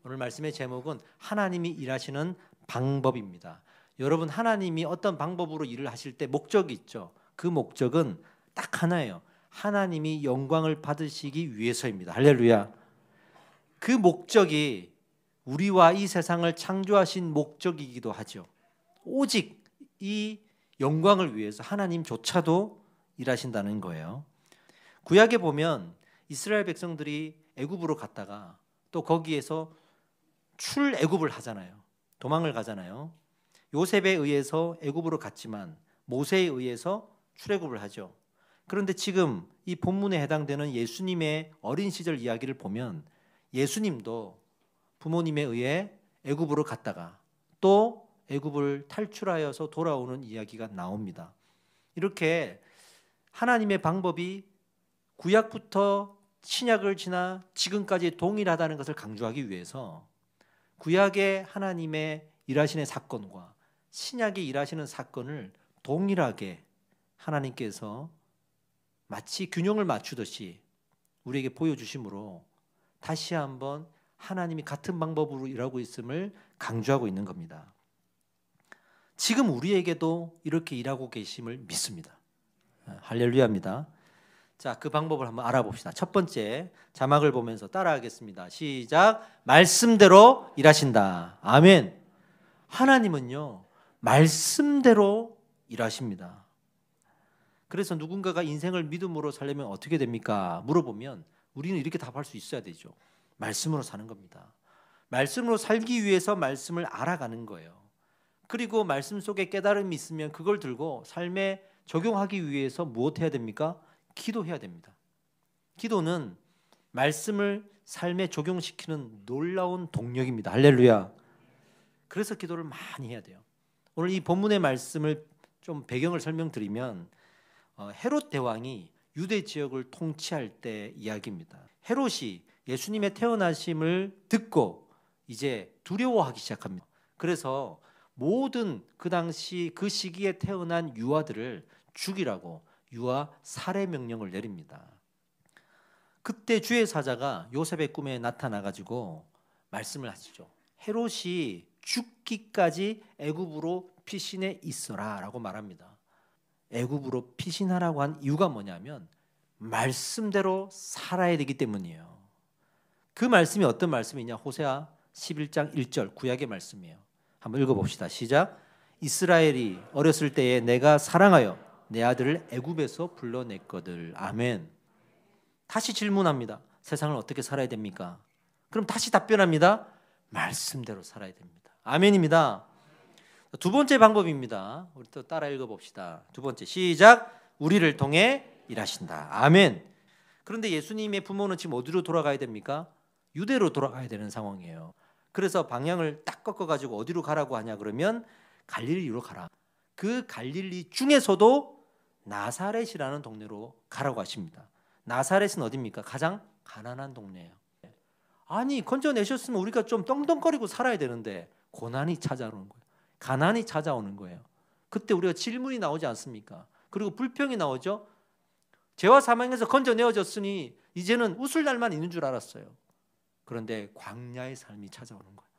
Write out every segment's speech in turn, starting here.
오늘 말씀의 제목은 하나님이 일하시는 방법입니다. 여러분, 하나님이 어떤 방법으로 일을 하실 때 목적이 있죠. 그 목적은 딱 하나예요. 하나님이 영광을 받으시기 위해서입니다. 할렐루야. 그 목적이 우리와 이 세상을 창조하신 목적이기도 하죠. 오직 이 영광을 위해서 하나님조차도 일하신다는 거예요. 구약에 보면 이스라엘 백성들이 애굽으로 갔다가 또 거기에서 출애굽을 하잖아요. 도망을 가잖아요. 요셉에 의해서 애굽으로 갔지만 모세에 의해서 출애굽을 하죠. 그런데 지금 이 본문에 해당되는 예수님의 어린 시절 이야기를 보면 예수님도 부모님에 의해 애굽으로 갔다가 또 애굽을 탈출하여서 돌아오는 이야기가 나옵니다. 이렇게 하나님의 방법이 구약부터 신약을 지나 지금까지 동일하다는 것을 강조하기 위해서 구약의 하나님의 일하시는 사건과 신약의 일하시는 사건을 동일하게 하나님께서 마치 균형을 맞추듯이 우리에게 보여주심으로 다시 한번 하나님이 같은 방법으로 일하고 있음을 강조하고 있는 겁니다. 지금 우리에게도 이렇게 일하고 계심을 믿습니다. 할렐루야입니다. 자, 그 방법을 한번 알아봅시다. 첫 번째, 자막을 보면서 따라하겠습니다. 시작. 말씀대로 일하신다. 아멘. 하나님은요, 말씀대로 일하십니다. 그래서 누군가가 인생을 믿음으로 살려면 어떻게 됩니까? 물어보면 우리는 이렇게 답할 수 있어야 되죠. 말씀으로 사는 겁니다. 말씀으로 살기 위해서 말씀을 알아가는 거예요. 그리고 말씀 속에 깨달음이 있으면 그걸 들고 삶에 적용하기 위해서 무엇 해야 됩니까? 기도해야 됩니다. 기도는 말씀을 삶에 적용시키는 놀라운 동력입니다. 할렐루야. 그래서 기도를 많이 해야 돼요. 오늘 이 본문의 말씀을 좀 배경을 설명드리면 헤롯 대왕이 유대 지역을 통치할 때 이야기입니다. 헤롯이 예수님의 태어나심을 듣고 이제 두려워하기 시작합니다. 그래서 모든 그 당시 그 시기에 태어난 유아들을 죽이라고 유아 살해 명령을 내립니다. 그때 주의 사자가 요셉의 꿈에 나타나 가지고 말씀을 하시죠. 헤롯이 죽기까지 애굽으로 피신해 있어라라고 말합니다. 애굽으로 피신하라고 한 이유가 뭐냐면 말씀대로 살아야 되기 때문이에요. 그 말씀이 어떤 말씀이냐? 호세아 11장 1절 구약의 말씀이에요. 한번 읽어봅시다. 시작. 이스라엘이 어렸을 때에 내가 사랑하여 내 아들을 애굽에서 불러냈거늘. 아멘. 다시 질문합니다. 세상을 어떻게 살아야 됩니까? 그럼 다시 답변합니다. 말씀대로 살아야 됩니다. 아멘입니다. 두 번째 방법입니다. 우리 또 따라 읽어봅시다. 두 번째 시작. 우리를 통해 일하신다. 아멘. 그런데 예수님의 부모는 지금 어디로 돌아가야 됩니까? 유대로 돌아가야 되는 상황이에요. 그래서 방향을 딱 꺾어가지고 어디로 가라고 하냐 그러면 갈릴리로 가라. 그 갈릴리 중에서도 나사렛이라는 동네로 가라고 하십니다. 나사렛은 어디입니까? 가장 가난한 동네예요. 아니 건져내셨으면 우리가 좀 떵떵거리고 살아야 되는데 고난이 찾아오는 거예요. 가난이 찾아오는 거예요. 그때 우리가 질문이 나오지 않습니까? 그리고 불평이 나오죠. 죄와 사망에서 건져내어졌으니 이제는 웃을 날만 있는 줄 알았어요. 그런데 광야의 삶이 찾아오는 거예요.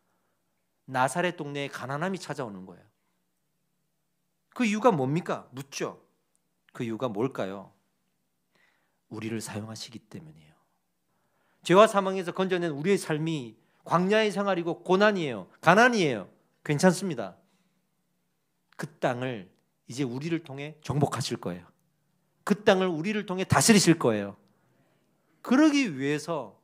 나사렛 동네에 가난함이 찾아오는 거예요. 그 이유가 뭡니까? 묻죠. 그 이유가 뭘까요? 우리를 사용하시기 때문이에요. 죄와 사망에서 건져낸 우리의 삶이 광야의 생활이고 고난이에요. 가난이에요. 괜찮습니다. 그 땅을 이제 우리를 통해 정복하실 거예요. 그 땅을 우리를 통해 다스리실 거예요. 그러기 위해서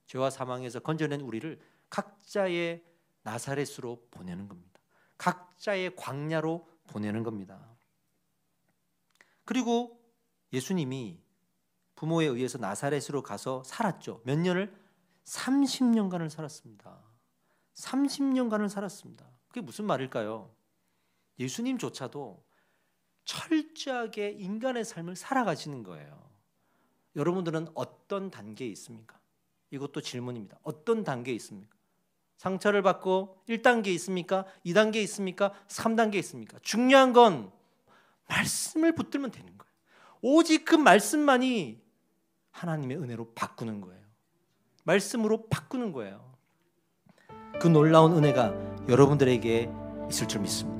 죄와 사망에서 건져낸 우리를 각자의 나사렛으로 보내는 겁니다. 각자의 광야로 보내는 겁니다. 그리고 예수님이 부모에 의해서 나사렛으로 가서 살았죠. 몇 년을? 30년간을 살았습니다. 30년간을 살았습니다. 그게 무슨 말일까요? 예수님조차도 철저하게 인간의 삶을 살아가시는 거예요. 여러분들은 어떤 단계에 있습니까? 이것도 질문입니다. 어떤 단계에 있습니까? 상처를 받고 1단계에 있습니까? 2단계에 있습니까? 3단계에 있습니까? 중요한 건 말씀을 붙들면 되는 거예요. 오직 그 말씀만이 하나님의 은혜로 바꾸는 거예요. 말씀으로 바꾸는 거예요. 그 놀라운 은혜가 여러분들에게 있을 줄 믿습니다.